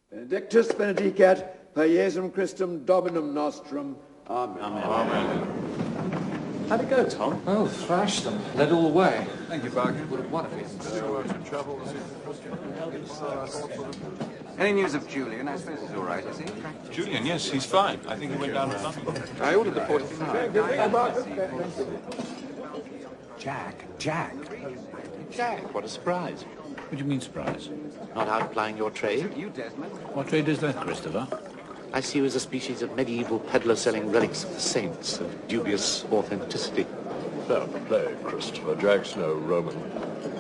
Benedictus benedicat per Iesum Christum Dominum nostrum. Amen. Amen. How'd it go, Tom? Oh, thrashed them. Led all the way. Thank you, Barker. What if it's... Any news of Julian? I suppose he's all right, is he? Julian, yes, he's fine. I think he went down to London. I ordered the 45. Jack, what a surprise. What do you mean, surprise? Not outplying your trade? You, Desmond. What trade is that, Christopher? I see you as a species of medieval peddler selling relics of the saints of dubious authenticity. Fair play, Christopher. Jack's no Roman.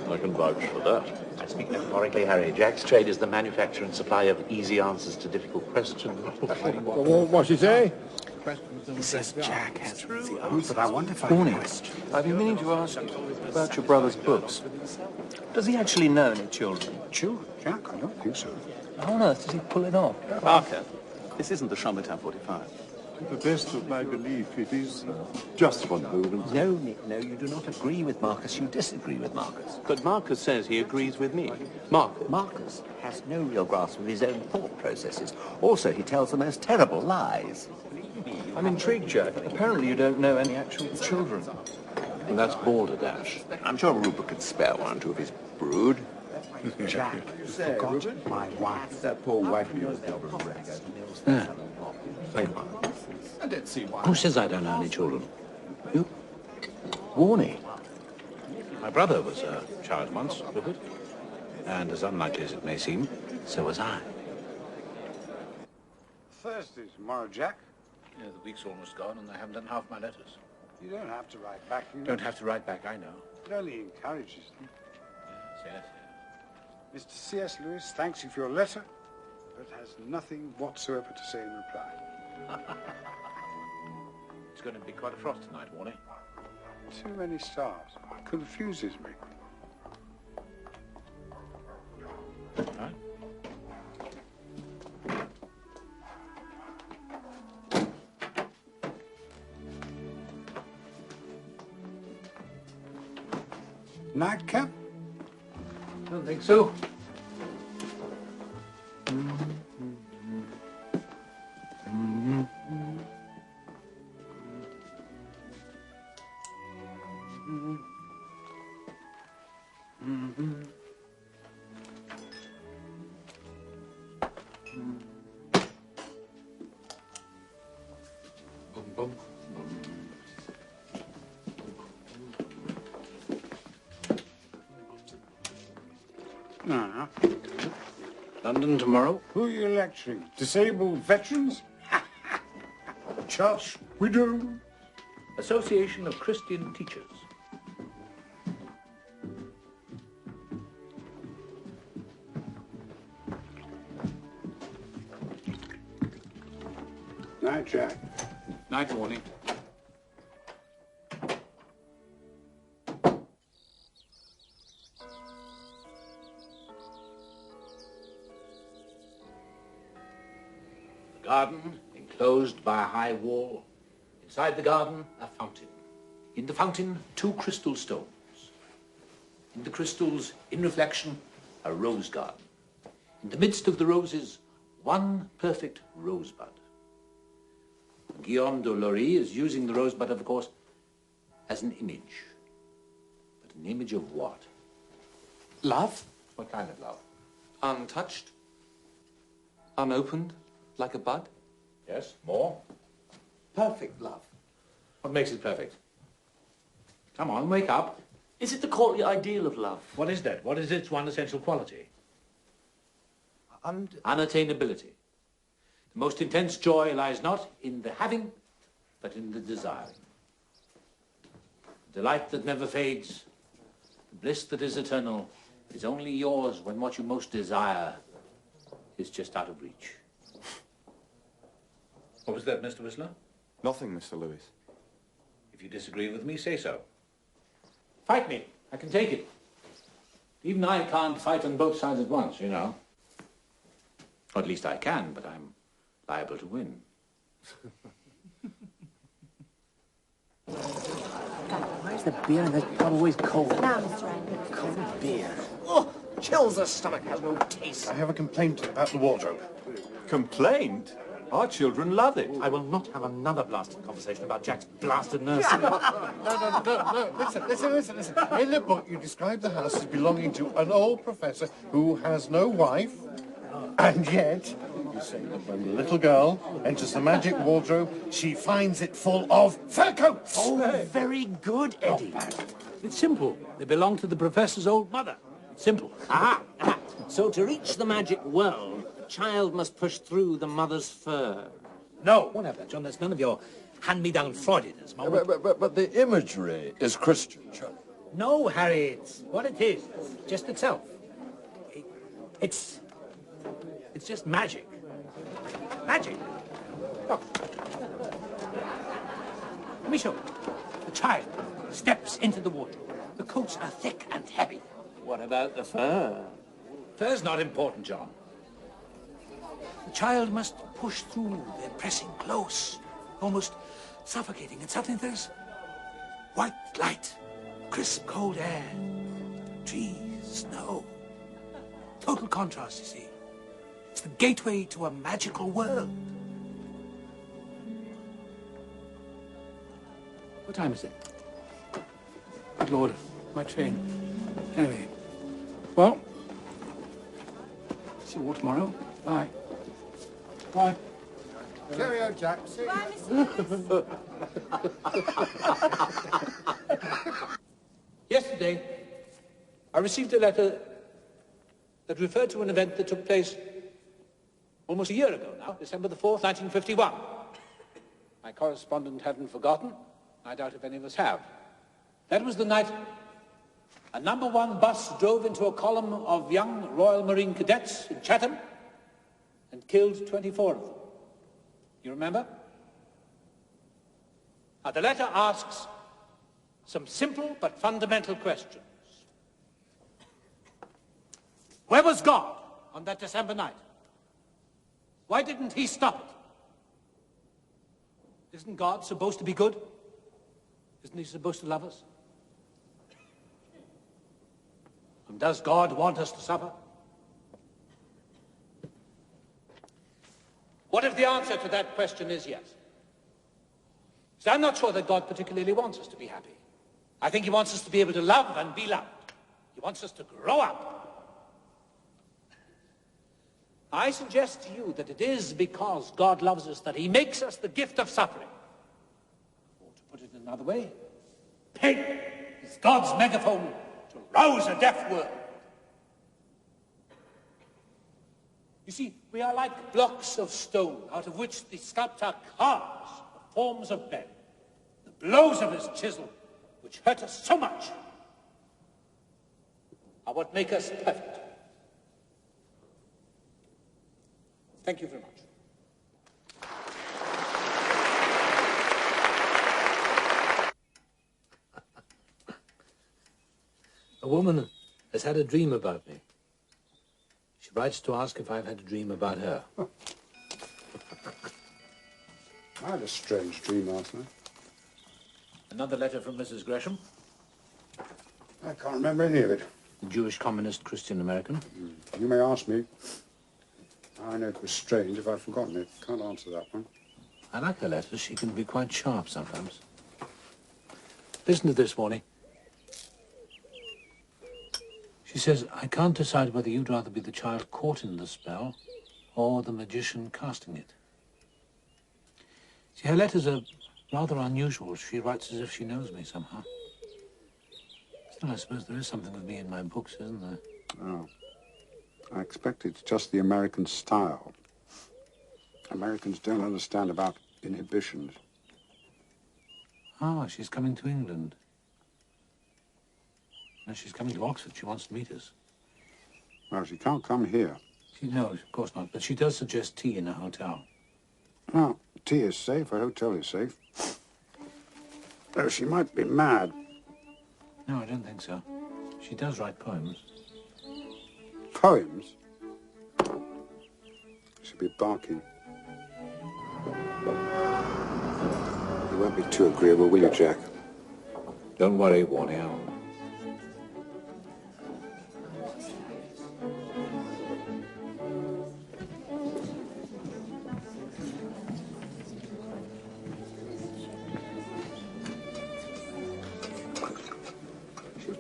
I can vouch for that. I speak metaphorically, Harry. Jack's trade is the manufacture and supply of easy answers to difficult questions. What's he say? He says Jack has the answer. But I wonder if I I've been meaning to ask you about your brother's books. Does he actually know any children? Children? Jack, I don't think so. How on earth does he pull it off? Barker, this isn't the Chambertin 45. To the best of my belief, it is just one moment. No, Nick, no, you do not agree with Marcus, you disagree with Marcus. But Marcus says he agrees with me. Marcus has no real grasp of his own thought processes. Also, he tells the most terrible lies. I'm intrigued, Jack. Apparently you don't know any actual children. And that's balderdash. I'm sure Rupert could spare one or two of his brood. Jack, you forgot my wife. That poor wife of yours, Yeah. Thank you. I don't see why. Who says I don't know any children? You? Warney. My brother was a child once, Rupert. And as unlikely as it may seem, so was I. Thursday tomorrow, Jack. Yeah, the week's almost gone and I haven't done half my letters. You don't have to write back. You know. Don't have to write back, I know. It only encourages them. Yes. Mr. C.S. Lewis thanks you for your letter, but has nothing whatsoever to say in reply. It's going to be quite a frost tonight, Warney. Too many stars. Confuses me. Right. Nightcap? Don't think so. No. London tomorrow? Who are you lecturing? Disabled veterans? Just widows? Association of Christian Teachers. Night, Jack. Night, Warney. Garden, enclosed by a high wall. Inside the garden, a fountain. In the fountain, 2 crystal stones. In the crystals, in reflection, a rose garden. In the midst of the roses, 1 perfect rosebud. Guillaume de Lory is using the rosebud, of course, as an image. But an image of what? Love? What kind of love? Untouched? Unopened? Like a bud? Yes, more? Perfect love. What makes it perfect? Come on, wake up. Is it the courtly ideal of love? What is that? What is its one essential quality? And Unattainability. The most intense joy lies not in the having, but in the desiring. The delight that never fades, the bliss that is eternal, is only yours when what you most desire is just out of reach. What was that, Mr. Whistler? Nothing, Mr. Lewis. If you disagree with me, say so. Fight me. I can take it. Even I can't fight on both sides at once, you know. Or at least I can, but I'm liable to win. Where's the beer in this bottle? Always cold. Now, Mr. Angus. Cold beer. Oh, Chills the stomach, has no taste. I have a complaint about the wardrobe. Complaint? Our children love it. I will not have another blasted conversation about Jack's blasted nursery. No. Listen. In the book, you describe the house as belonging to an old professor who has no wife, and yet you say that when the little girl enters the magic wardrobe, she finds it full of fur coats. Oh, very good, Eddie. It's simple. They belong to the professor's old mother. It's simple. Aha! So to reach the magic world, the child must push through the mother's fur. No, won't have that, John. That's none of your hand-me-down Freudianism. But the imagery is Christian, Charlie. No, Harry, it's what it is. Just itself. It's just magic. Magic. Look. Let me show you. The child steps into the wardrobe. The coats are thick and heavy. What about the fur? Fur's not important, John. The child must push through. They're pressing close, almost suffocating. And suddenly there's white light, crisp, cold air, trees, snow. Total contrast, you see. It's the gateway to a magical world. What time is it? Good Lord, my train. Anyway, well, see you all tomorrow. Bye. Bye. Cheerio, Jack. See you. Bye, Mr. Yesterday, I received a letter that referred to an event that took place almost a year ago now, December the 4th, 1951. My correspondent hadn't forgotten. I doubt if any of us have. That was the night a number 1 bus drove into a column of young Royal Marine cadets in Chatham and killed 24 of them. You remember? Now, the letter asks some simple but fundamental questions. Where was God on that December night? Why didn't he stop it? Isn't God supposed to be good? Isn't he supposed to love us? And does God want us to suffer? What if the answer to that question is yes? So I'm not sure that God particularly wants us to be happy. I think he wants us to be able to love and be loved. He wants us to grow up. I suggest to you that it is because God loves us that he makes us the gift of suffering. Or to put it another way, pain is God's megaphone to rouse a deaf world. You see, we are like blocks of stone out of which the sculptor carves the forms of men. The blows of his chisel, which hurt us so much, are what make us perfect. Thank you very much. A woman has had a dream about me. She writes to ask if I've had a dream about her. I had a strange dream last night. Another letter from Mrs. Gresham, I can't remember any of it. the Jewish communist Christian American. You may ask me. I know it was strange if I've forgotten it. Can't answer that one. I like her letters. She can be quite sharp sometimes. Listen to this, Warnie. She says, I can't decide whether you'd rather be the child caught in the spell or the magician casting it. See, her letters are rather unusual. She writes as if she knows me somehow. Still, I suppose there is something of me in my books, isn't there? Oh. I expect it's just the American style. Americans don't understand about inhibitions. Ah, she's coming to England. No, she's coming to Oxford. She wants to meet us. Well, she can't come here. No, of course not. But she does suggest tea in a hotel. Well, tea is safe. A hotel is safe. Though she might be mad. No, I don't think so. She does write poems. Poems? She'll be barking. You won't be too agreeable, will you, Jack? Don't worry, Warnie.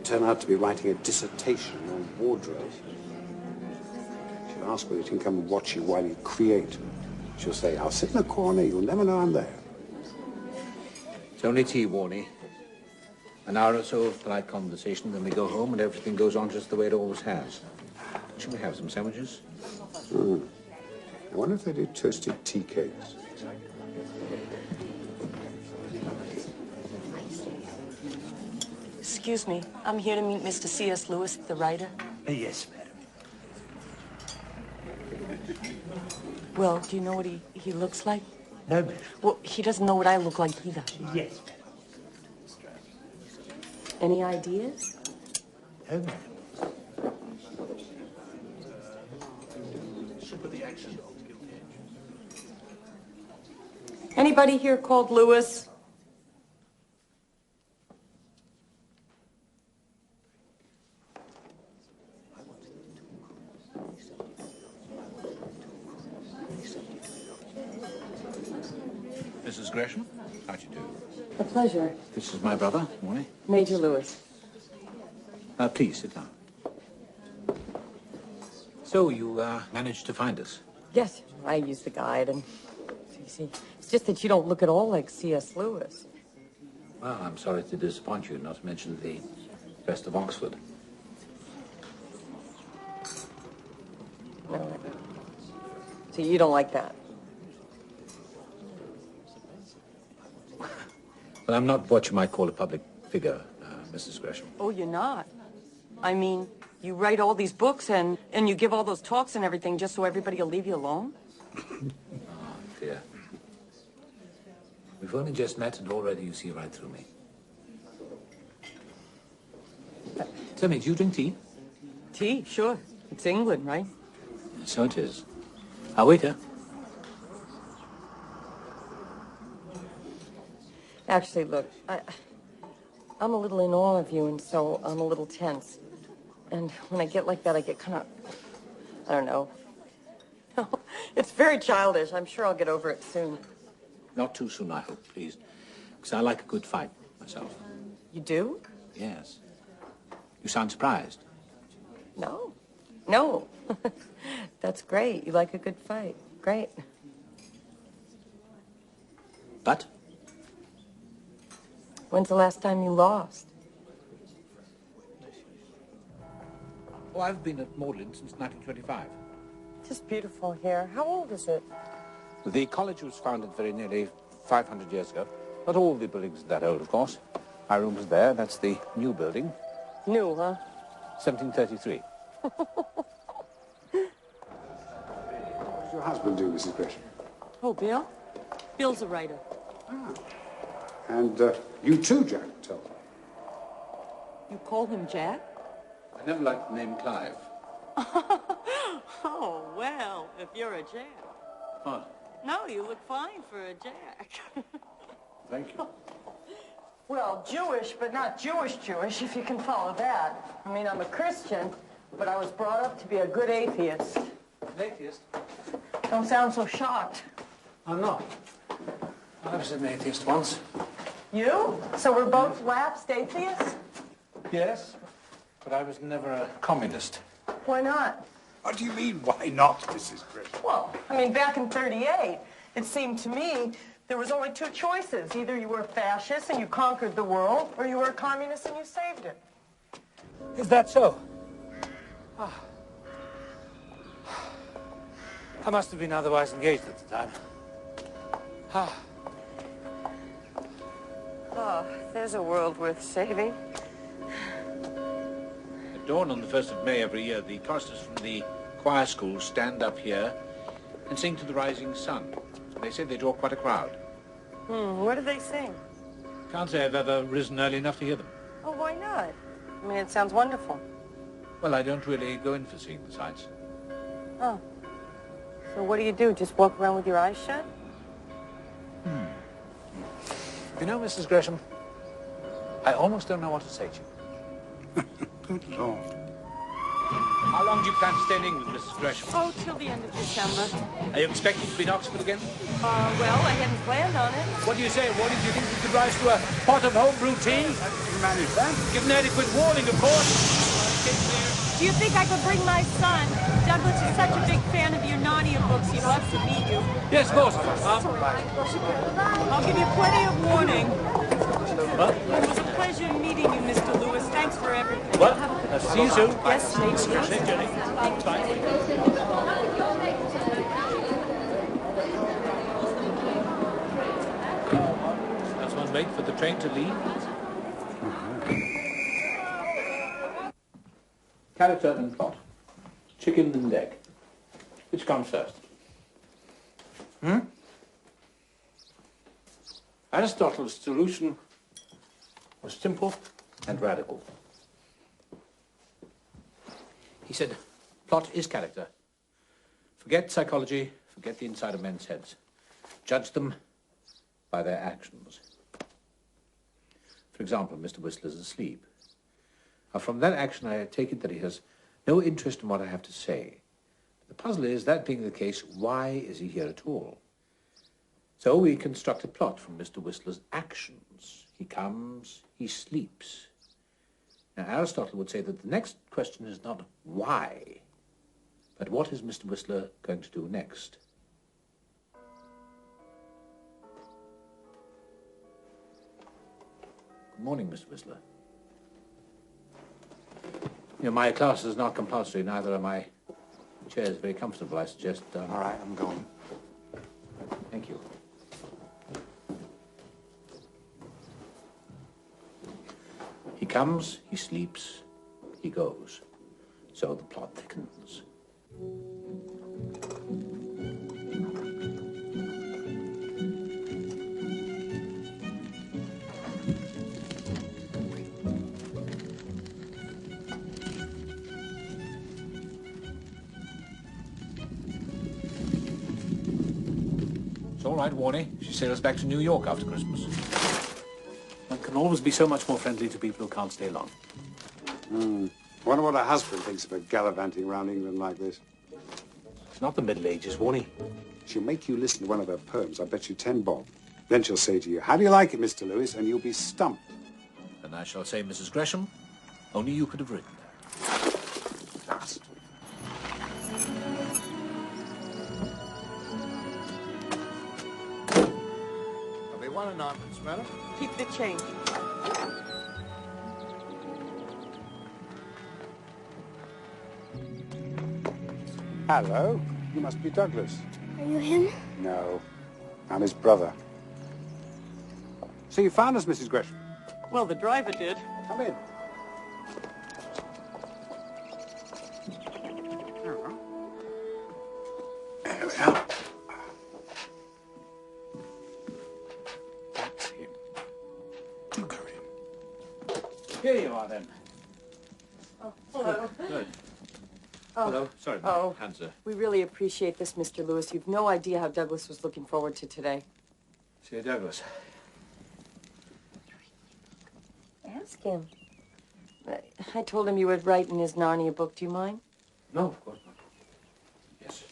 turn out to be writing a dissertation on wardrobe. She'll ask whether she can come and watch you while you create. She'll say, I'll sit in the corner, you'll never know I'm there. It's only tea, Warnie. An hour or so of polite conversation, then we go home and everything goes on just the way it always has. Should we have some sandwiches? I wonder if they do toasted tea cakes. Excuse me, I'm here to meet Mr. C.S. Lewis, the writer. Yes, madam. Well, do you know what he looks like? No, madam. Well, he doesn't know what I look like either. Yes, madam. Any ideas? No, madam. Anybody here called Lewis? Mrs. Gresham, how do you do? A pleasure. This is my brother, Warnie. Major Lewis. Please, sit down. So, you managed to find us? Yes, I used the guide, and you see, it's just that you don't look at all like C.S. Lewis. Well, I'm sorry to disappoint you, not to mention the best of Oxford. No. So you don't like that? Well, I'm not what you might call a public figure, Mrs. Gresham. Oh, you're not? I mean, you write all these books and you give all those talks and everything just so everybody will leave you alone? Oh, dear. We've only just met and already you see right through me. Tell me, do you drink tea? Tea, sure. It's England, right? So it is. Waiter. Actually, look, I'm a little in awe of you, and so I'm a little tense. And when I get like that, I get kind of, I don't know. It's very childish. I'm sure I'll get over it soon. Not too soon, I hope, please. Because I like a good fight myself. You do? Yes. You sound surprised. No. No. That's great. You like a good fight. Great. But? When's the last time you lost? Oh, I've been at Magdalen since 1925. Just beautiful here. How old is it? The college was founded very nearly 500 years ago. Not all the buildings are that old, of course. My room is there. That's the new building. New, huh? 1733. What does your husband do, Mrs. Gresham? Oh, Bill? Bill's a writer. Ah. And you too, Jack, tell me. You call him Jack? I never liked the name Clive. Oh, well, if you're a Jack. What? No, you look fine for a Jack. Thank you. Well, Jewish, but not Jewish, if you can follow that. I mean, I'm a Christian, but I was brought up to be a good atheist. An atheist? Don't sound so shocked. I'm not. I was an atheist once. You? So we're both lapsed atheists? Yes, but I was never a communist. Why not? What do you mean, why not, Mrs. Gresham? Well, I mean, back in '38, it seemed to me there was only two choices. Either you were a fascist and you conquered the world, or you were a communist and you saved it. Is that so? I must have been otherwise engaged at the time. Oh, there's a world worth saving. At dawn on the 1st of May every year, the choristers from the choir school stand up here and sing to the rising sun. They say they draw quite a crowd. What do they sing? Can't say I've ever risen early enough to hear them. Oh, why not? I mean, it sounds wonderful. Well, I don't really go in for seeing the sights. Oh. So what do? Just walk around with your eyes shut? You know, Mrs. Gresham, I almost don't know what to say to you. Good Lord. How long do you plan to stay in England, Mrs. Gresham? Oh, till the end of December. Are you expecting to be in Oxford again? Well, I hadn't planned on it. What do you say, Warning? Do you think you could rise to a pot of homebrew tea? How did you manage that? Given adequate warning, of course. Do you think I could bring my son? Douglas is such a big fan of your Narnia books, he loves to meet you. Yes, of course. I'll give you plenty of warning. What? It was a pleasure meeting you, Mr. Lewis. Thanks for everything. What? See you soon. Yes, Safe journey. Bye. That's one wait for the train to leave. Character and plot. Chicken and egg. Which comes first? Aristotle's solution was simple and radical. He said, plot is character. Forget psychology, forget the inside of men's heads. Judge them by their actions. For example, Mr. Whistler's asleep. Now, from that action, I take it that he has no interest in what I have to say. The puzzle is, that being the case, why is he here at all? So we construct a plot from Mr. Whistler's actions. He comes, he sleeps. Now, Aristotle would say that the next question is not why, but what is Mr. Whistler going to do next? Good morning, Mr. Whistler. You know, my class is not compulsory, neither are my chairs very comfortable. I suggest... All right, I'm going. Thank you. He comes, he sleeps, he goes. So the plot thickens. It's all right, Warnie. She sails back to New York after Christmas. One can always be so much more friendly to people who can't stay long. Wonder what her husband thinks of her gallivanting around England like this. It's not the Middle Ages, Warnie. She'll make you listen to one of her poems. I bet you 10 bob. Then she'll say to you, how do you like it, Mr. Lewis? And you'll be stumped. And I shall say, Mrs. Gresham, only you could have written that. That's... There'll be one announcement, madam. Keep the change. Hello. You must be Douglas. Are you him? No. I'm his brother. So you found us, Mrs. Gresham? Well, the driver did. Come in. There we are. That's him. Do go in. Here you are, then. Oh, hello. Good. Oh. Hello. Sorry, Oh. hands are... We really appreciate this, Mr. Lewis. You've no idea how Douglas was looking forward to today. Sir Douglas. Ask him. I told him you would write in his Narnia book. Do you mind? No, of course not. Yes.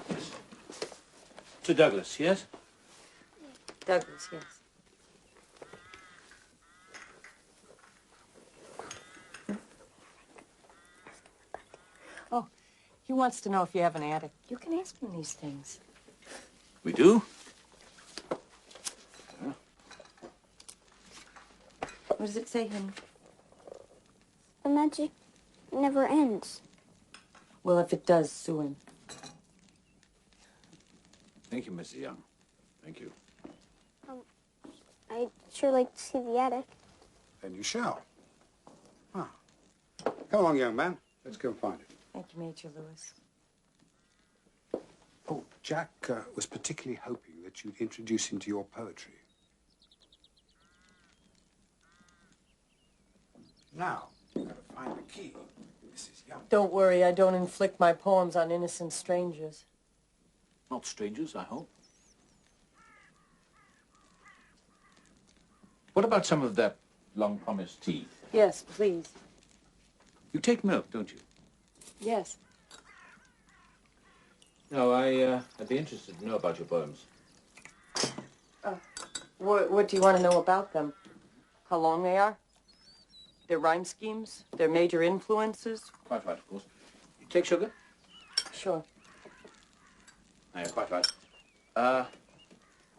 Yes. Sir Douglas, yes? Douglas, yes. Oh, he wants to know if you have an attic. You can ask him these things. We do? What does it say, honey? The magic never ends. Well, if it does, sue him. Thank you, Mrs. Young. Thank you. I'd sure like to see the attic. Then you shall. Ah. Come along, young man. Let's go and find it. Thank you, Major Lewis. Oh, Jack was particularly hoping that you'd introduce him to your poetry. Now, you've got to find the key, Mrs. Young. Don't worry, I don't inflict my poems on innocent strangers. Not strangers, I hope. What about some of that long-promised tea? Yes, please. You take milk, don't you? Yes. No, I'd be interested to know about your poems. What do you want to know about them? How long they are? Their rhyme schemes? Their major influences? Quite right, of course. You take sugar? Sure. No, you're quite right.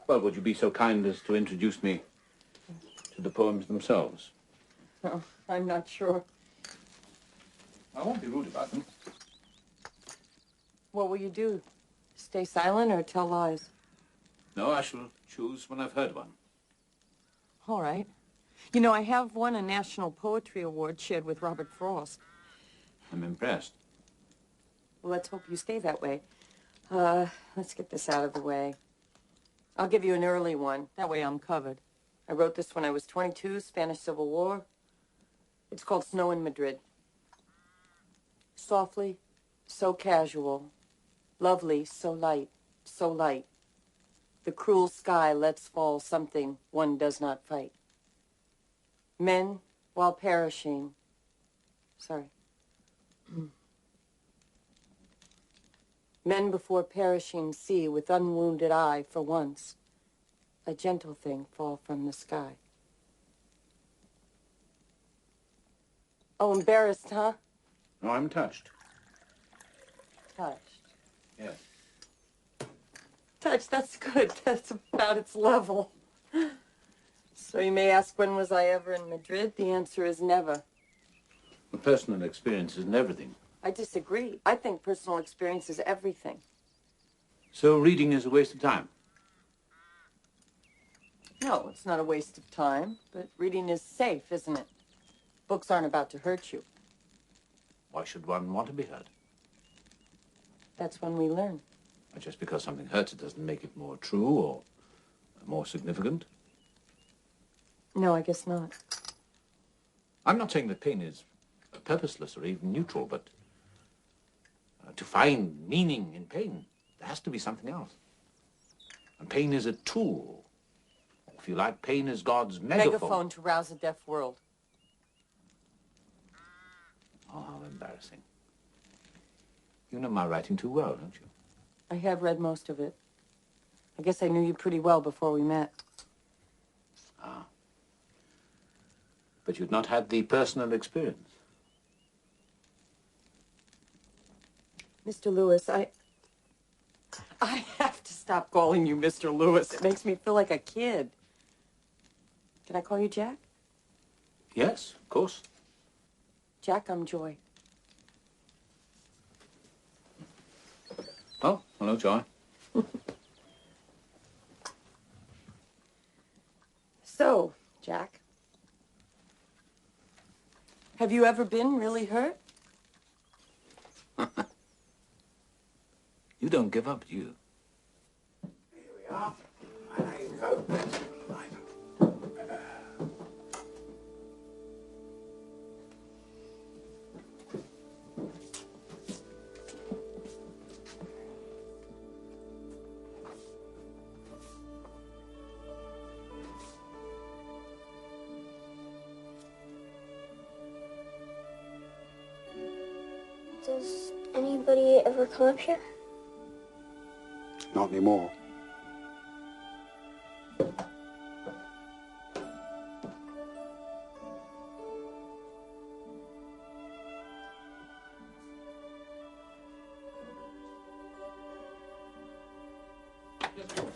Well, would you be so kind as to introduce me to the poems themselves? Oh, I'm not sure. I won't be rude about them. What will you do? Stay silent or tell lies? No, I shall choose when I've heard one. All right. You know, I have won a National Poetry Award shared with Robert Frost. I'm impressed. Well, let's hope you stay that way. Let's get this out of the way. I'll give you an early one. That way I'm covered. I wrote this when I was 22, Spanish Civil War. It's called Snow in Madrid. Softly, so casual. Lovely, so light, so light. The cruel sky lets fall something one does not fight. Men, while perishing... Sorry. Men before perishing see with unwounded eye for once a gentle thing fall from the sky. Oh, embarrassed, huh? No, I'm touched. Touched. Yes. Touched, that's good. That's about its level. So you may ask, when was I ever in Madrid? The answer is never. Well, personal experience isn't everything. I disagree. I think personal experience is everything. So reading is a waste of time? No, it's not a waste of time, but reading is safe, isn't it? Books aren't about to hurt you. Why should one want to be hurt? That's when we learn. Just because something hurts, it doesn't make it more true or more significant. No, I guess not. I'm not saying that pain is purposeless or even neutral, but to find meaning in pain, there has to be something else. And pain is a tool. If you like, pain is God's megaphone. Megaphone to rouse a deaf world. Oh, how embarrassing. You know my writing too well, don't you? I have read most of it. I guess I knew you pretty well before we met. Ah. But you'd not had the personal experience. Mr. Lewis, I have to stop calling you Mr. Lewis. It makes me feel like a kid. Can I call you Jack? Yes, of course. Jack, I'm Joy. Oh, hello, Joy. So, Jack, have you ever been really hurt? You don't give up, do you? Here we are. There you go. Does anybody ever come up here? Not anymore.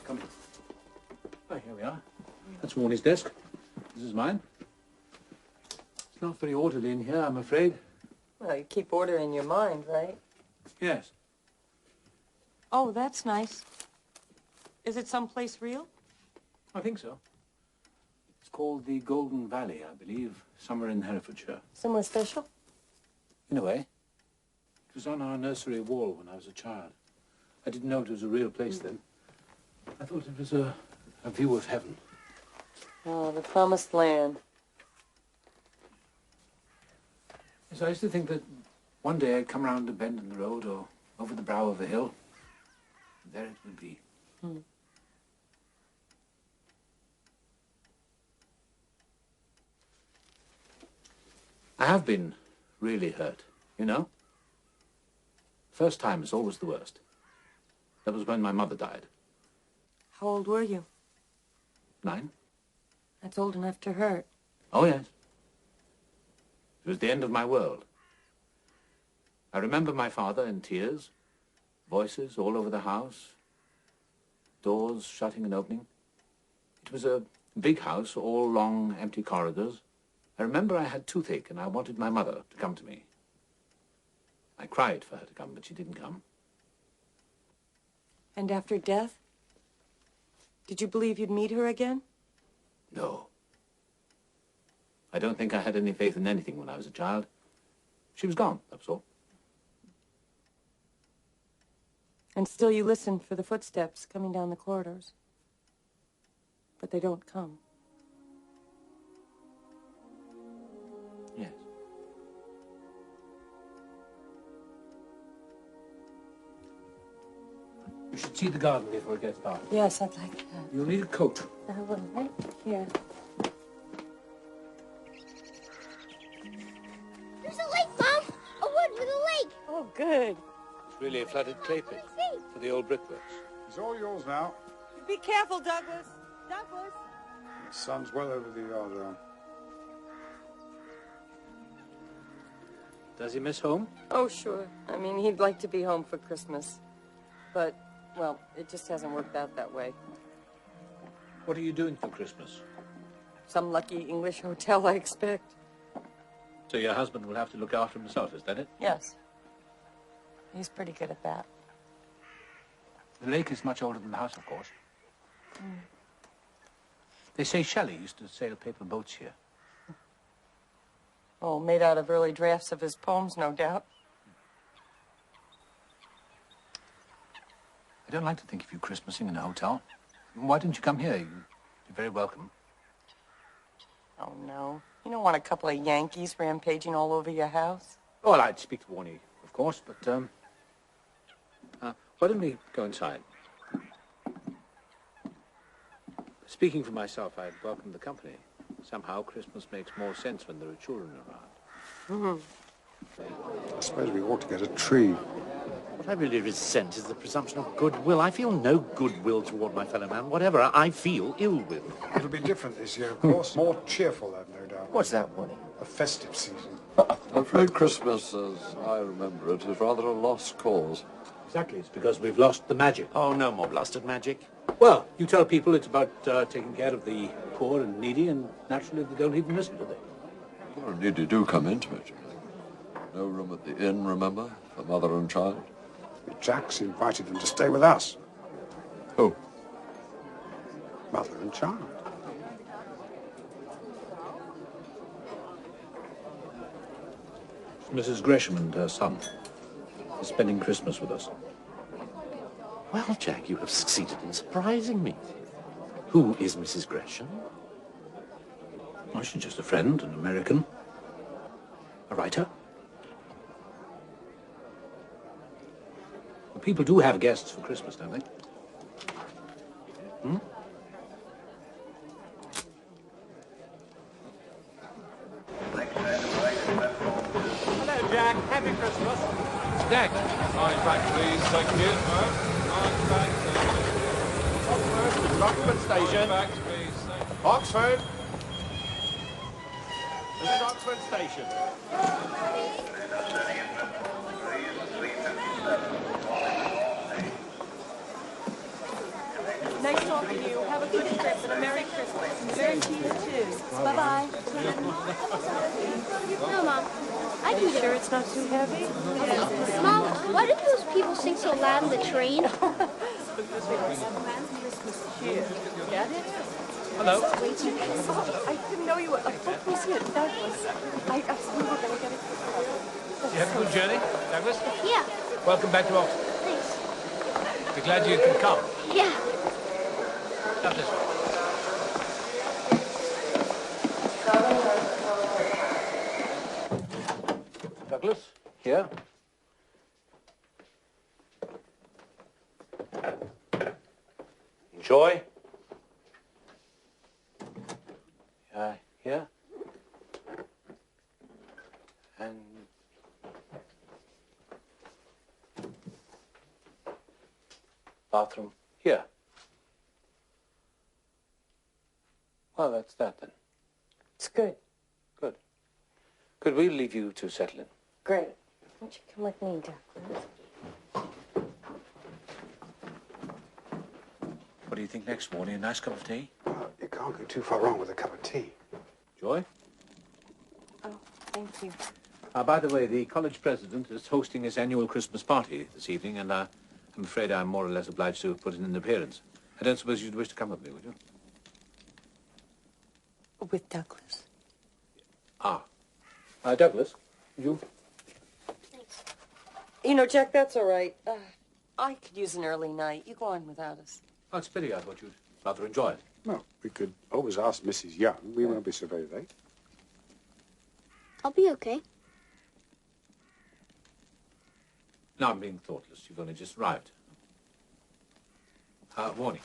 Come in. Oh, here we are. That's Warney's desk. This is mine. It's not very orderly in here, I'm afraid. Well, you keep order in your mind, right? Yes. Oh, that's nice. Is it someplace real? I think so. It's called the Golden Valley, I believe, somewhere in Herefordshire. Somewhere special? In a way. It was on our nursery wall when I was a child. I didn't know it was a real place then. I thought it was a view of heaven. Oh, the promised land. Yes, I used to think that one day I'd come round a bend in the road or over the brow of a hill. And there it would be. I have been really hurt, you know? First time is always the worst. That was when my mother died. How old were you? 9. That's old enough to hurt. Oh, yes. It was the end of my world. I remember my father in tears, voices all over the house, doors shutting and opening. It was a big house, all long, empty corridors. I remember I had toothache and I wanted my mother to come to me. I cried for her to come, but she didn't come. And after death? Did you believe you'd meet her again? No. I don't think I had any faith in anything when I was a child. She was gone, that was all. And still you listen for the footsteps coming down the corridors. But they don't come. Yes. You should see the garden before it gets dark. Yes, I'd like that. You'll need a coat. I will, right here. There's a lake, Mom! A wood with a lake! Oh, good. It's really a flooded clay pit for the old brickworks. It's all yours now. Be careful, Douglas. Douglas! The sun's well over the yard now. Does he miss home? Oh, sure. I mean, he'd like to be home for Christmas. But, well, it just hasn't worked out that way. What are you doing for Christmas? Some lucky English hotel, I expect. So your husband will have to look after himself, is that it? Yes. He's pretty good at that. The lake is much older than the house, of course. They say Shelley used to sail paper boats here. Oh, made out of early drafts of his poems, no doubt. I don't like to think of you Christmasing in a hotel. Why didn't you come here? You're very welcome. Oh, no. You don't want a couple of Yankees rampaging all over your house? Oh, well, I'd speak to Warnie, of course, but, why don't we go inside? Speaking for myself, I'd welcome the company. Somehow, Christmas makes more sense when there are children around. I suppose we ought to get a tree. What I really resent is the presumption of goodwill. I feel no goodwill toward my fellow man. Whatever I feel ill will. It'll be different this year, of course. More cheerful, I've no doubt. What's that, Warnie? A festive season. I'm afraid Christmas, as I remember it, is rather a lost cause. Exactly. It's because we've lost the magic. Oh, no more blasted magic. Well, you tell people it's about taking care of the poor and needy, and naturally they don't even listen to them. Poor and needy do come into it. No room at the inn, remember, for mother and child. Jack's invited them to stay with us. Who? Mother and child. Mrs. Gresham and her son are spending Christmas with us. Well, Jack, you have succeeded in surprising me. Who is Mrs. Gresham? Oh, she's just a friend, an American. A writer. Well, people do have guests for Christmas, don't they? Hmm? Hello, Jack. Happy Christmas. Jack. Mine back, please. Thank you. Mine back, Oxford Station. back, please. Thank you. Oxford. This is Oxford Station. Nice talking to you. Have a good trip and a Merry Christmas. Merry to you, too. Bye-bye. No, Mom. I can get Sure her. it's not too heavy? Mom, why do those people sing so loud in the train? Hello. I didn't know you were. What was it, Douglas? We were going to get it. You have a good journey, Douglas? Yeah, Welcome back to Oxford. thanks. We're glad you could come. Yeah. Not this way. Douglas, here. Enjoy. Here. Bathroom here. Well, that's that then. It's good. Good. Good, we'll leave you to settle in. Great. Why don't you come with me, Douglas? What do you think next morning? A nice cup of tea? You can't go too far wrong with a cup of tea. Joy? Oh, thank you. By the way, the college president is hosting his annual Christmas party this evening, and I'm afraid I'm more or less obliged to put in an appearance. I don't suppose you'd wish to come with me, would you? With Douglas? Douglas, you? Thanks. You know, Jack, that's all right. I could use an early night. You go on without us. Oh, it's a pity. I thought you'd rather enjoy it. Well, we could always ask Mrs. Young. We won't be so very late. I'll be okay. No, I'm being thoughtless. You've only just arrived. Warning.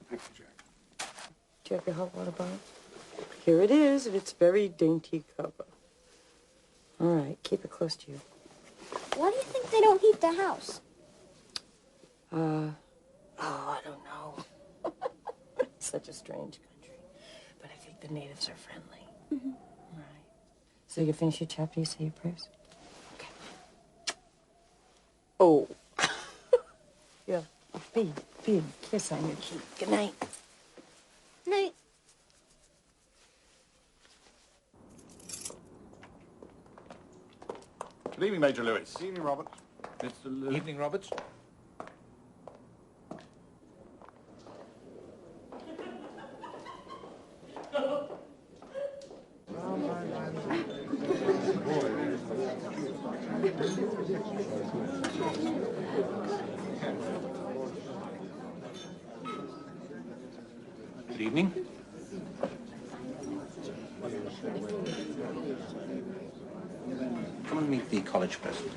Thank you, Jack. Do you have your hot water bottle? Here it is, in its very dainty cover. All right, keep it close to you. Why do you think they don't heat the house? I don't know. It's such a strange country. But I think the natives are friendly. Mm-hmm. Right. So you finish your chapter, you say your prayers? Okay. Oh. Yeah. Big kiss on your cheek. Good night. Night. Good evening, Major Lewis. Good evening, Robert. Mr. Lewis. Evening, Roberts. Good evening. Come and meet the college president.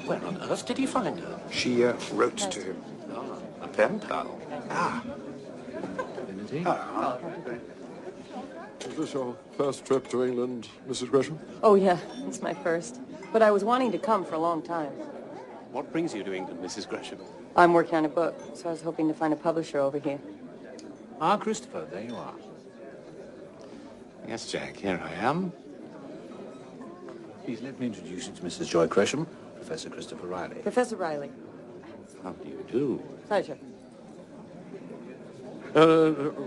Where on earth did he find her? She wrote to him. A pen pal. Is this your first trip to England, Mrs. Gresham? Oh, yeah, it's my first. But I was wanting to come for a long time. What brings you to England, Mrs. Gresham? I'm working on a book, so I was hoping to find a publisher over here. Christopher, there you are. Yes, Jack, here I am. Please let me introduce you to Mrs. Joy Gresham, Professor Christopher Riley. Professor Riley. How do you do? Pleasure.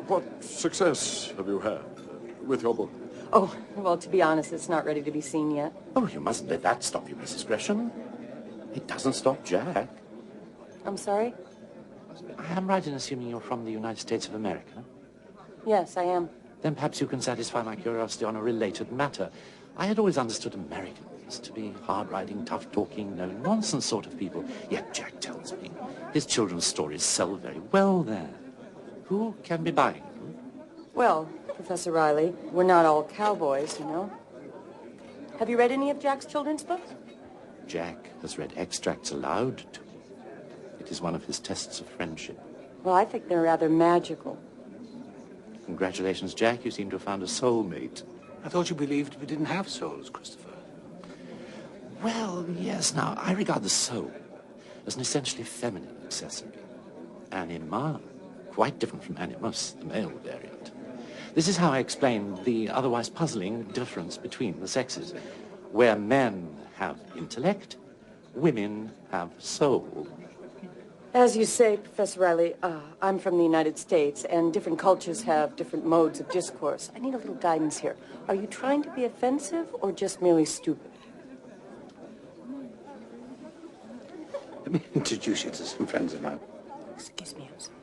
What success have you had with your book? Oh, well, to be honest, it's not ready to be seen yet. Oh, you mustn't let that stop you, Mrs. Gresham. It doesn't stop Jack. I'm sorry? I am right in assuming you're from the United States of America. Yes, I am. Then perhaps you can satisfy my curiosity on a related matter. I had always understood Americans to be hard-riding, tough-talking, no-nonsense sort of people. Yet Jack tells me his children's stories sell very well there. Who can be buying them? Well, Professor Riley, we're not all cowboys, you know. Have you read any of Jack's children's books? Jack has read extracts aloud to me. It is one of his tests of friendship. Well, I think they're rather magical. Congratulations, Jack. You seem to have found a soulmate. I thought you believed we didn't have souls, Christopher. Well, yes. Now, I regard the soul as an essentially feminine accessory. Anima, quite different from animus, the male variant. This is how I explain the otherwise puzzling difference between the sexes. Where men have intellect, women have soul. As you say, Professor Riley, I'm from the United States, and different cultures have different modes of discourse. I need a little guidance here. Are you trying to be offensive or just merely stupid? Let me introduce you to some friends of mine. Excuse me, I'm sorry.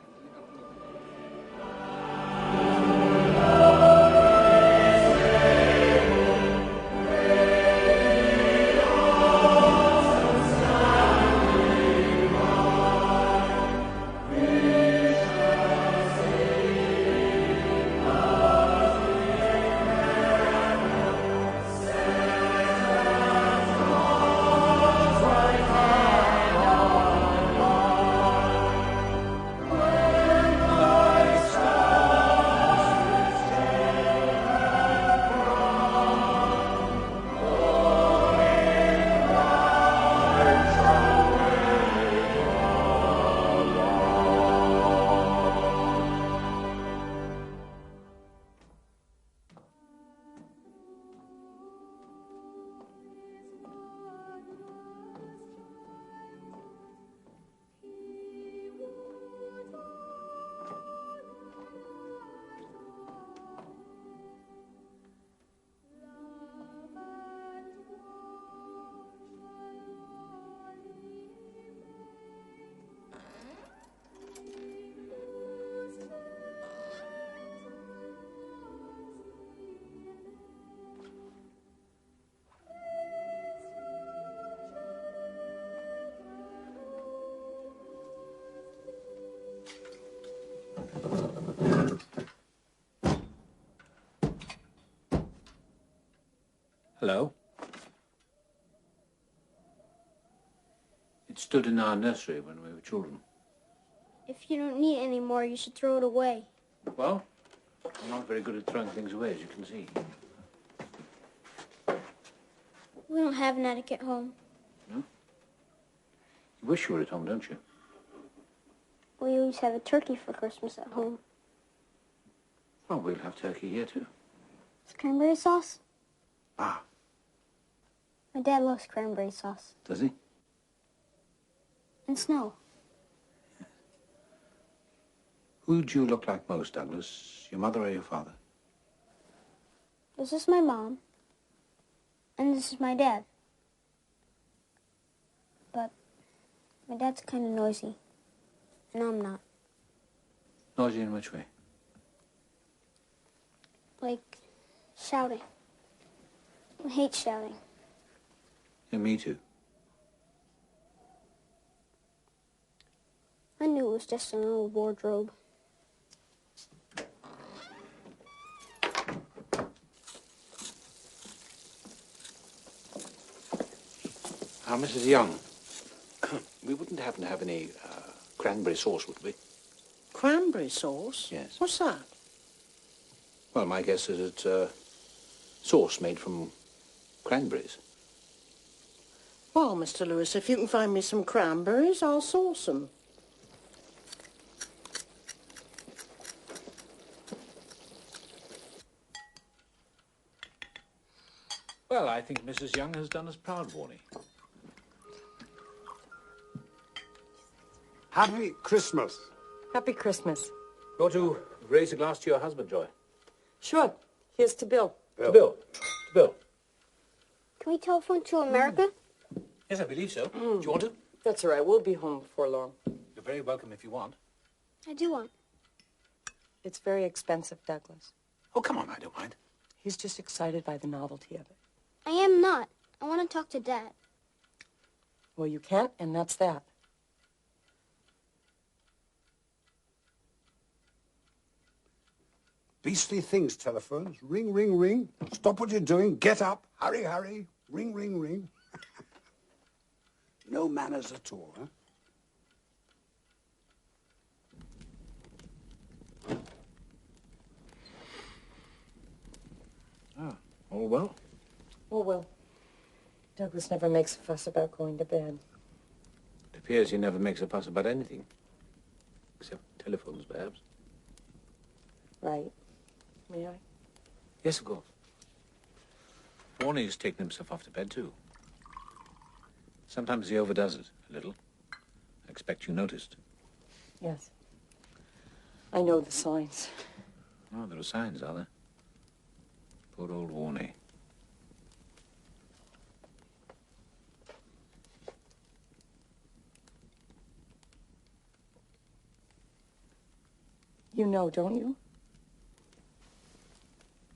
Hello. It stood in our nursery when we were children. If you don't need it anymore, you should throw it away. Well, I'm not very good at throwing things away, as you can see. We don't have an attic at home. No? You wish you were at home, don't you? We always have a turkey for Christmas at home. Well, we'll have turkey here, too. With cranberry sauce? Ah. My dad loves cranberry sauce. Does he? And snow. Who do you look like most, Douglas? Your mother or your father? This is my mom. And this is my dad. But my dad's kind of noisy. And I'm not. Noisy in which way? Like shouting. I hate shouting. Yeah, me too. I knew it was just an old wardrobe. Mrs. Young, we wouldn't happen to have any cranberry sauce, would we? Cranberry sauce? Yes. What's that? Well, my guess is it's sauce made from cranberries. Well, Mr. Lewis, if you can find me some cranberries, I'll sauce them. Well, I think Mrs. Young has done us proud, Warnie. Happy Christmas. Happy Christmas. You ought to raise a glass to your husband, Joy. Sure. Here's to Bill. To Bill. To Bill. Can we telephone to America? Yes, I believe so. Do you want to? That's all right. We'll be home before long. You're very welcome if you want. I do want. It's very expensive, Douglas. Oh, come on, I don't mind. He's just excited by the novelty of it. I am not. I want to talk to Dad. Well, you can't, and that's that. Beastly things, telephones. Ring, ring, ring. Stop what you're doing. Get up. Hurry, hurry. Ring, ring, ring. No manners at all, huh? Ah, all well? Oh, well. Douglas never makes a fuss about going to bed. It appears he never makes a fuss about anything. Except telephones, perhaps. Right. May I? Yes, of course. Warnie's taken himself off to bed, too. Sometimes he overdoes it a little. I expect you noticed. Yes. I know the signs. Oh, there are signs, are there? Poor old Warnie. You know, don't you?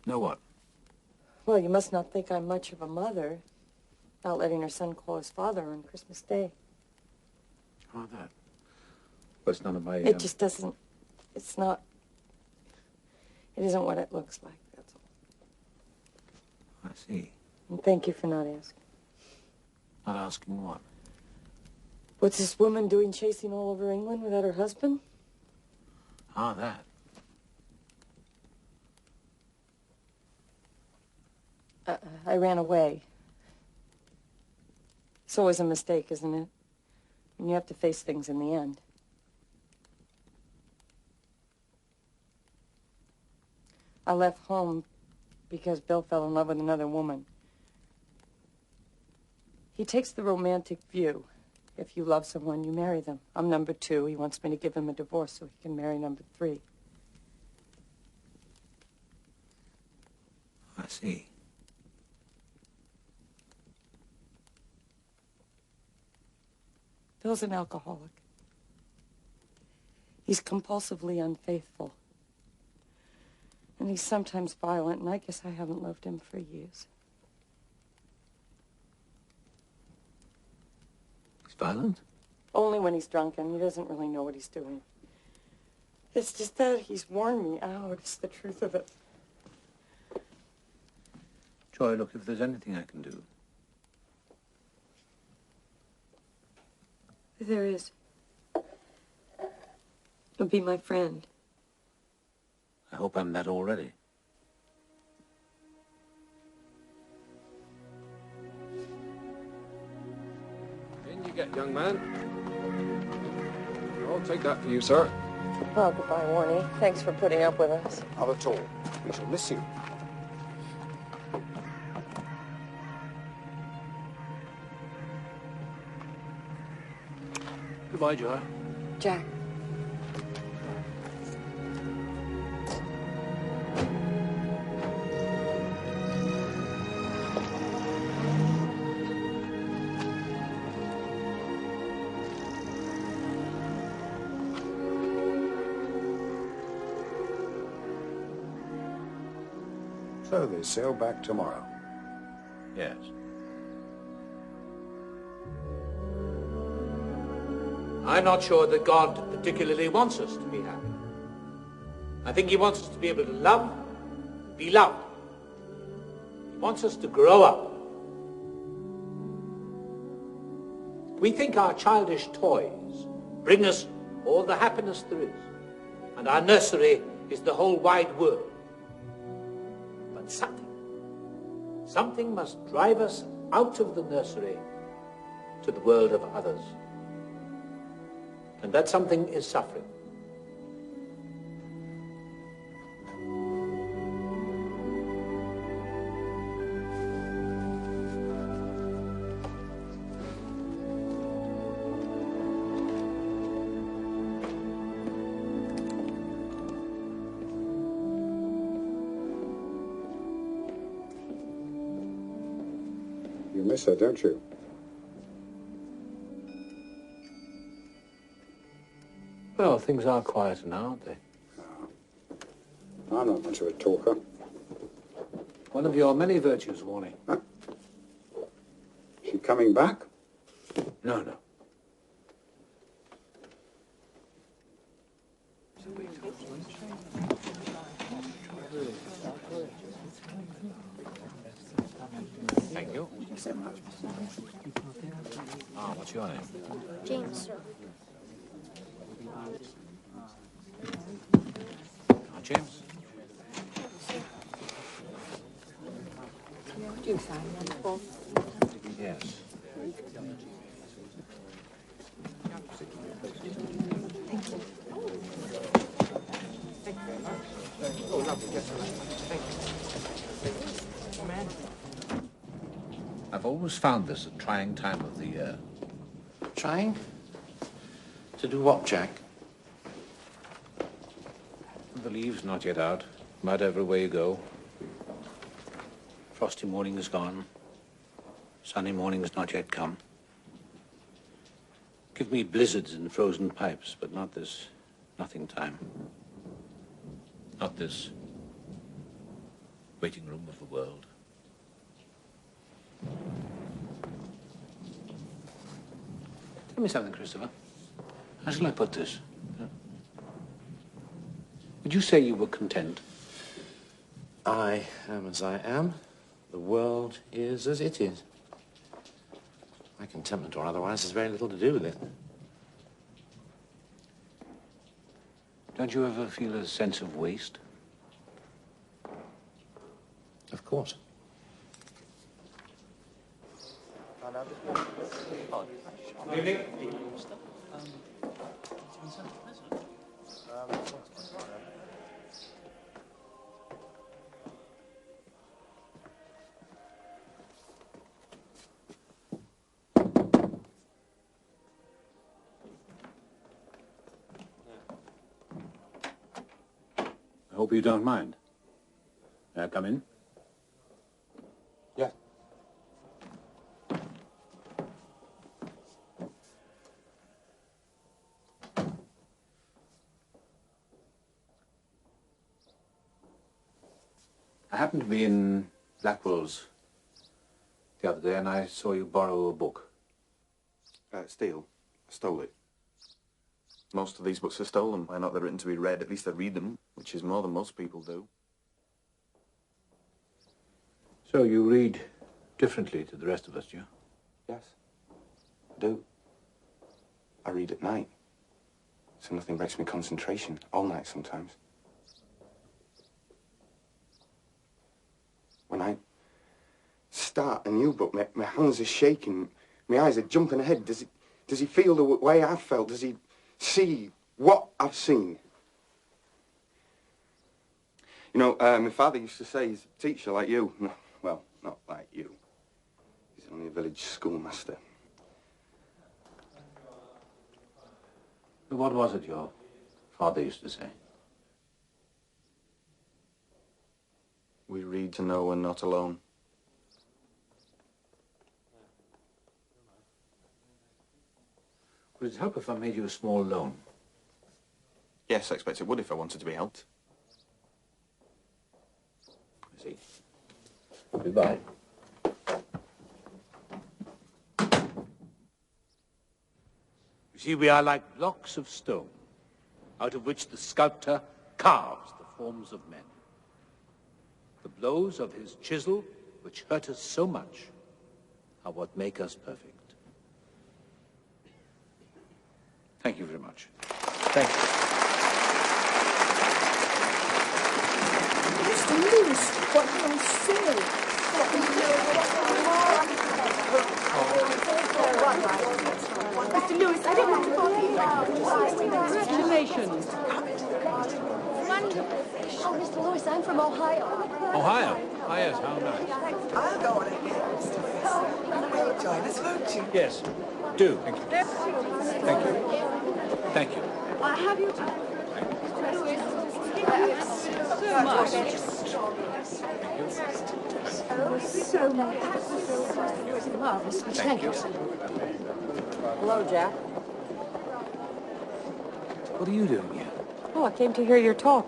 Know what? Well, you must not think I'm much of a mother, not letting her son call his father on Christmas Day. Oh, that. But it's none of my... It just doesn't... It's not... It isn't what it looks like, that's all. I see. And thank you for not asking. Not asking what? What's this woman doing chasing all over England without her husband? Ah, that. I ran away. It's always a mistake, isn't it? And you have to face things in the end. I left home because Bill fell in love with another woman. He takes the romantic view. If you love someone, you marry them. I'm number 2. He wants me to give him a divorce so he can marry number 3. I see. Bill's an alcoholic. He's compulsively unfaithful. And he's sometimes violent, and I guess I haven't loved him for years. He's violent? Only when he's drunk, and he doesn't really know what he's doing. It's just that he's worn me out. It's the truth of it. Joy, look, if there's anything I can do. There is. Be my friend. I hope I'm that already. In you get, young man. I'll take that for you, sir. Well, goodbye, Warnie. Thanks for putting up with us. Not at all. We shall miss you. Goodbye, Joy. Jack. So they sail back tomorrow. Yes. I'm not sure that God particularly wants us to be happy. I think he wants us to be able to love, be loved. He wants us to grow up. We think our childish toys bring us all the happiness there is, and our nursery is the whole wide world. But something must drive us out of the nursery to the world of others. And that something is suffering. You miss her, don't you? Well, things are quieter now, aren't they? I'm not much of a talker. One of your many virtues, Warnie. Huh? She coming back? No. Thank you. Ah, what's your name? James, sir. James? Yes. Thank you. Oh, lovely. Yes, thank you. I've always found this a trying time of the year. Trying? To do what, Jack? The leaves not yet out. Mud everywhere you go. Frosty morning is gone. Sunny morning has not yet come. Give me blizzards and frozen pipes, but not this nothing time. Not this waiting room of the world. Tell me something, Christopher. How shall I put this? Would you say you were content? I am as I am. The world is as it is. My contentment or otherwise has very little to do with it. Don't you ever feel a sense of waste? Of course. Good evening. I hope you don't mind. May I come in? Yeah. I happened to be in Blackwell's the other day and I saw you borrow a book. Steal. I stole it. Most of these books are stolen. Why not? They're written to be read. At least I read them, which is more than most people do. So you read differently to the rest of us, do you? Yes, I do. I read at night, so nothing breaks my concentration, all night sometimes. When I start a new book, my hands are shaking, my eyes are jumping ahead. Does he feel the way I've felt? Does he see what I've seen? You know, my father used to say he's a teacher like you. Well, not like you. He's only a village schoolmaster. What was it your father used to say? We read to know we're not alone. Would it help if I made you a small loan? Yes, I expect it would if I wanted to be helped. I see. Goodbye. You see, we are like blocks of stone, out of which the sculptor carves the forms of men. The blows of his chisel, which hurt us so much, are what make us perfect. Thank you very much. Thank you. Mr. Lewis, what can I say? Mr. Lewis, I don't want to bother you. Congratulations. Wonderful. Oh, Mr. Lewis, I'm from Ohio. Ohio? Oh, yes, how nice. I'll go on ahead, Mr. Lewis. You will join us, won't you? Yes, do. Thank you. Thank you. Thank you. Have you... Mr. Lewis, so much. So much. Marvelous. Thank you. Hello, Jack. What are you doing here? Oh, I came to hear your talk.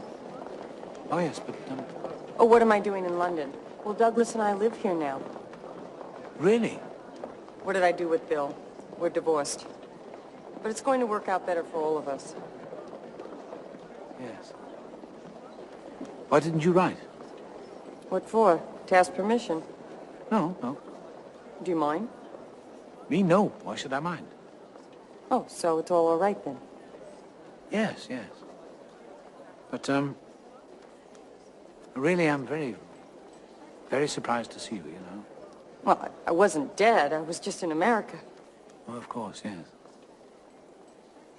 Oh, yes, but, Oh, what am I doing in London? Well, Douglas and I live here now. Really? What did I do with Bill? We're divorced. But it's going to work out better for all of us. Yes. Why didn't you write? What for? To ask permission. No, no. Do you mind? Me, no. Why should I mind? Oh, so it's all right then. Yes, yes. But, really, I'm very, very surprised to see you, you know. Well, I wasn't dead. I was just in America. Oh, of course, yes.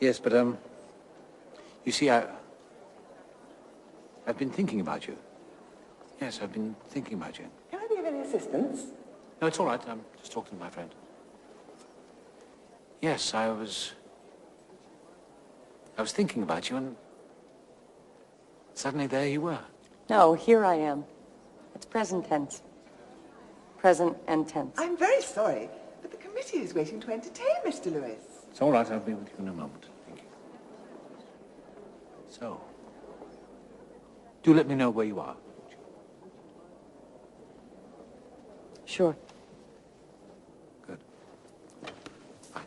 Yes, but, you see, I've been thinking about you. Yes, I've been thinking about you. Can I be of any assistance? No, it's all right. I'm just talking to my friend. Yes, I was thinking about you, and suddenly there you were. No, here I am. It's present tense. Present and tense. I'm very sorry, but the committee is waiting to entertain Mr. Lewis. It's all right. I'll be with you in a moment. Thank you. So, do let me know where you are. Sure. Good. Bye.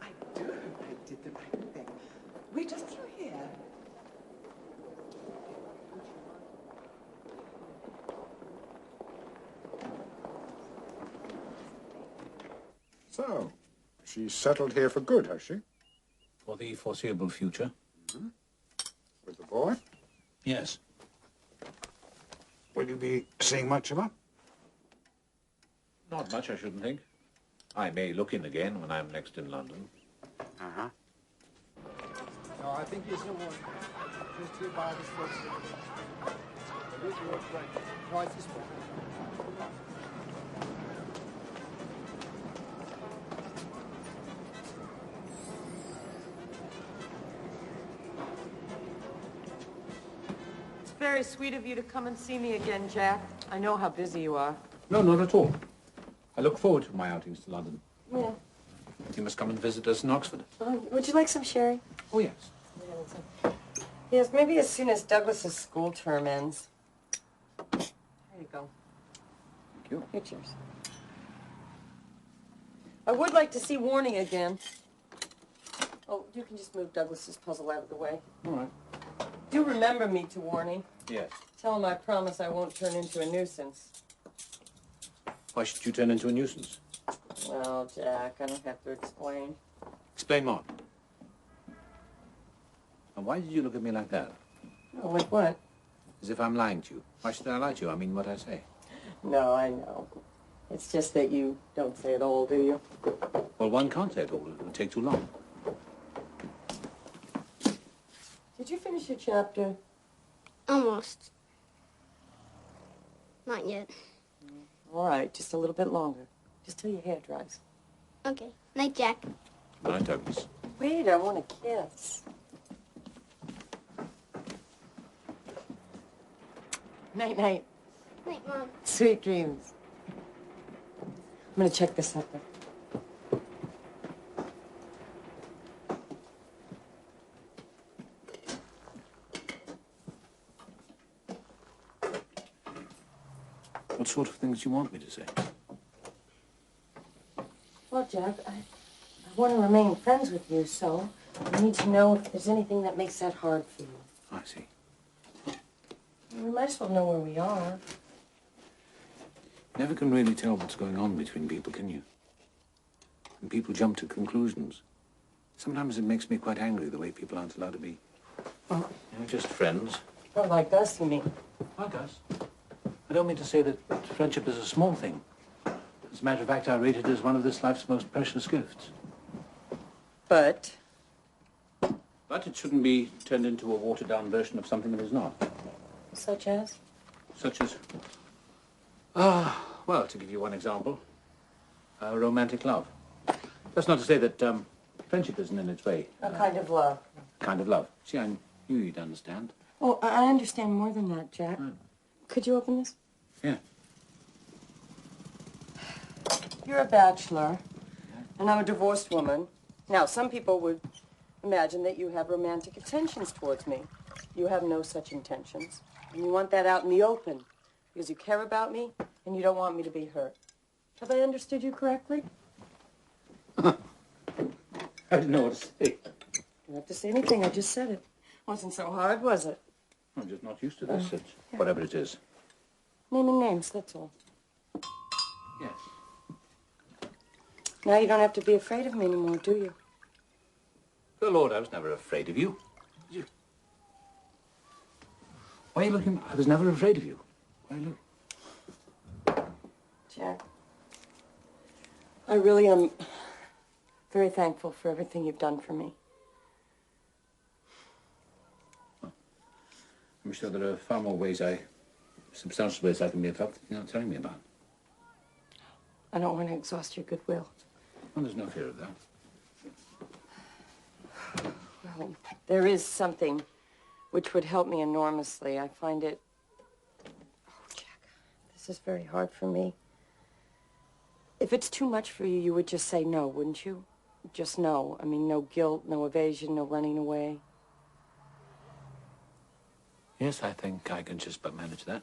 I do hope I did the right thing. We're just through here. So, she's settled here for good, has she? For the foreseeable future. Mm-hmm. With the boy? Yes. Will you be seeing much of her? Not much, I shouldn't think. I may look in again when I'm next in London. Uh-huh. No, I think he's no one. Just here by this foot. Right this way. It's very sweet of you to come and see me again, Jack. I know how busy you are. No, not at all. I look forward to my outings to London. Yeah. You must come and visit us in Oxford. Would you like some sherry? Oh, yes. Yes, maybe as soon as Douglas's school term ends. There you go. Thank you. Here, cheers. I would like to see Warning again. Oh, you can just move Douglas's puzzle out of the way. All right. Do remember me to Warnie. Yes. Tell him I promise I won't turn into a nuisance. Why should you turn into a nuisance? Well, Jack, I don't have to explain. Explain more. And why did you look at me like that? Oh, like what? As if I'm lying to you. Why should I lie to you? I mean what I say. No, I know. It's just that you don't say it all, do you? Well, one can't say it all. It would take too long. Did you finish your chapter? Almost. Not yet. All right, just a little bit longer. Just till your hair dries. Okay. Night, Jack. Night, Douglas. Wait, I want a kiss. Night, night. Night, Mom. Sweet dreams. I'm gonna check this out. What sort of things do you want me to say? Well, Jack, I want to remain friends with you, so I need to know if there's anything that makes that hard for you. I see. We might as well know where we are. Never can really tell what's going on between people, can you? And people jump to conclusions. Sometimes it makes me quite angry the way people aren't allowed to be. Oh. Just friends. Oh, like us, you mean? Like us. I don't mean to say that friendship is a small thing. As a matter of fact, I rate it as one of this life's most precious gifts. But? But it shouldn't be turned into a watered-down version of something that is not. Such as? Such as? Well, to give you one example, romantic love. That's not to say that friendship isn't in its way. A kind of love. Kind of love. See, I knew you'd understand. Oh, I understand more than that, Jack. Could you open this? Yeah. You're a bachelor, and I'm a divorced woman. Now, some people would imagine that you have romantic intentions towards me. You have no such intentions. And you want that out in the open because you care about me and you don't want me to be hurt. Have I understood you correctly? I didn't know what to say. You don't have to say anything. I just said it. Wasn't so hard, was it? I'm just not used to this. It's whatever it is. Naming names, that's all. Yes. Now you don't have to be afraid of me anymore, do you? Good Lord, I was never afraid of you. You. Why are you looking? I was never afraid of you. Why are you looking? Jack, I really am very thankful for everything you've done for me. I'm sure there are far more ways substantial ways I can be of help that you're not telling me about. I don't want to exhaust your goodwill. Well, there's no fear of that. Well, there is something which would help me enormously. I find it... Oh, Jack, this is very hard for me. If it's too much for you, you would just say no, wouldn't you? Just no. I mean, no guilt, no evasion, no running away. Yes, I think I can just about manage that.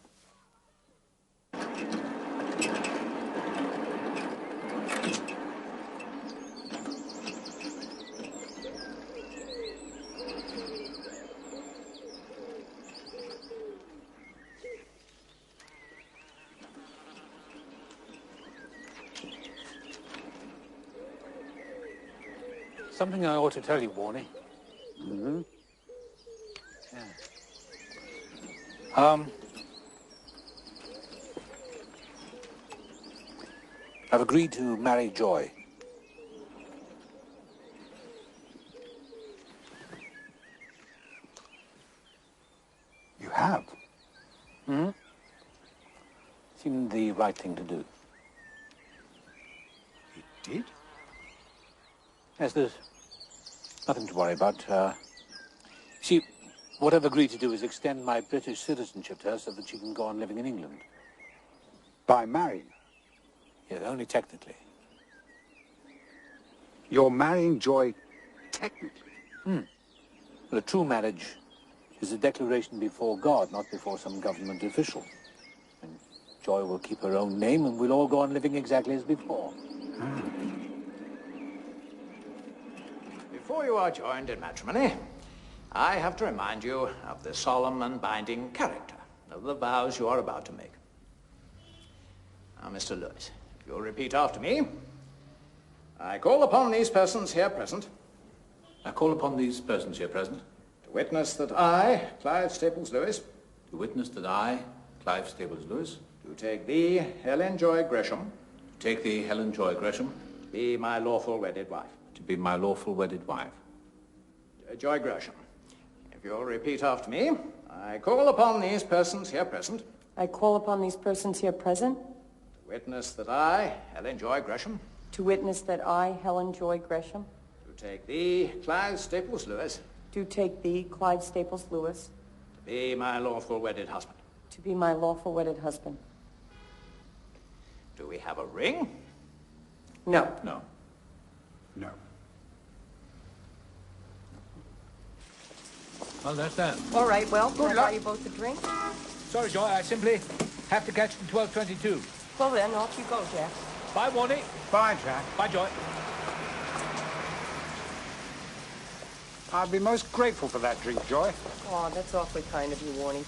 Something I ought to tell you, Warnie. Mm-hmm. Yeah. I've agreed to marry Joy. You have? Hmm? Seemed the right thing to do. You did? Yes, there's nothing to worry about. See, what I've agreed to do is extend my British citizenship to her so that she can go on living in England. By marrying her? Yes, only technically. You're marrying Joy technically? Well, a true marriage is a declaration before God, not before some government official. And Joy will keep her own name and we'll all go on living exactly as before. Before you are joined in matrimony, I have to remind you of the solemn and binding character of the vows you are about to make. Now, Mr. Lewis, if you'll repeat after me. I call upon these persons here present. I call upon these persons here present. To witness that I, Clive Staples Lewis. To witness that I, Clive Staples Lewis. Do take thee, Helen Joy Gresham. Take thee, Helen Joy Gresham. To be my lawful wedded wife. To be my lawful wedded wife. Joy Gresham. If you'll repeat after me. I call upon these persons here present. I call upon these persons here present. To witness that I, Helen Joy Gresham. To witness that I, Helen Joy Gresham. Do take thee, Clive Staples Lewis. Do take thee, Clyde Staples Lewis. To be my lawful wedded husband. To be my lawful wedded husband. Do we have a ring? No. No. No. Well, that's that. All right, well, can I buy you both a drink? Sorry, Joy, I simply have to catch the 12:22. Well then, off you go, Jack. Bye, Warnie. Bye, Jack. Bye, Joy. I'd be most grateful for that drink, Joy. Oh, that's awfully kind of you, Warnie.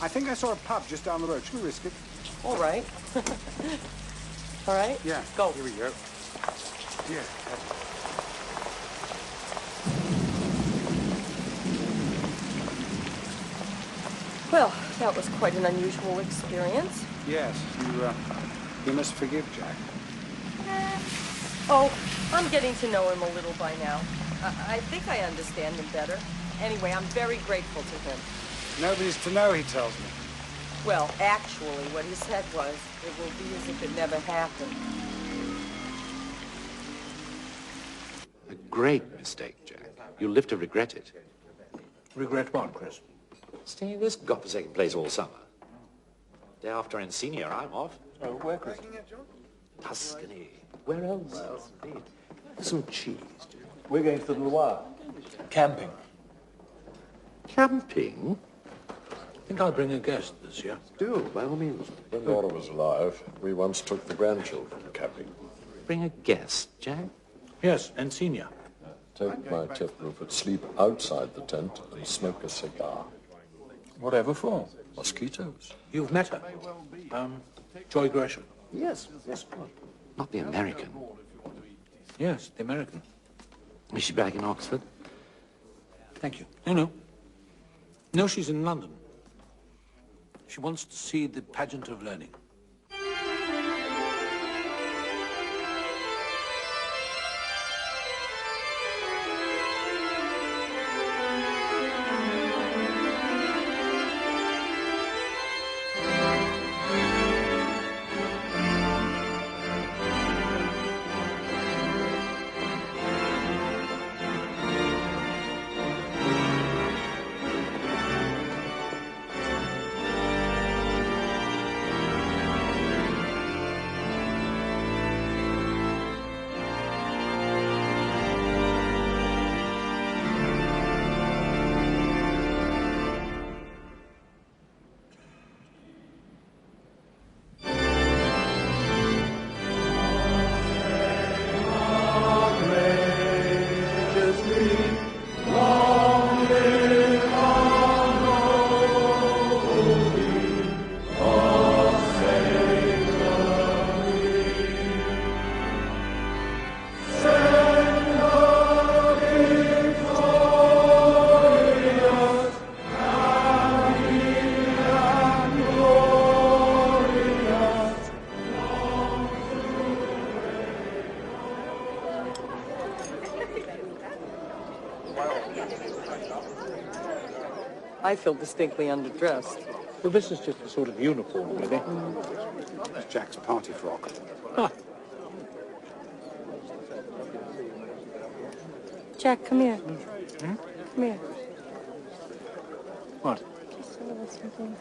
I think I saw a pub just down the road. Should we risk it? All right. All right? Yeah. Go. Here we go. Here. Well, that was quite an unusual experience. Yes, you must forgive Jack. Oh, I'm getting to know him a little by now. I think I understand him better. Anyway, I'm very grateful to him. Nobody's to know, he tells me. Well, actually, what he said was, it will be as if it never happened. A great mistake, Jack. You'll live to regret it. Regret what, Chris? Stay in this godforsaken place all summer. Day after in senior, I'm off. Oh, where, Chris? Tuscany. Where else? Indeed. Some cheese, Jack. We're going to the Loire. Camping. Camping? I think I'll bring a guest this year. Do, by all means. When Laura was alive, we once took the grandchildren camping. Bring a guest, Jack? Yes, and senior. Take my tip, Rupert. Sleep outside the tent and smoke a cigar. Whatever for? Mosquitoes. You've met her. Joy Gresham. Yes, yes. Not the American. Yes, the American. Is she back in Oxford? Thank you. No. No, she's in London. She wants to see the pageant of learning. I feel distinctly underdressed. Well, this is just a sort of uniform, really. It's Jack's party frock. Jack, come here. Hmm? Come here. What? Just a little something.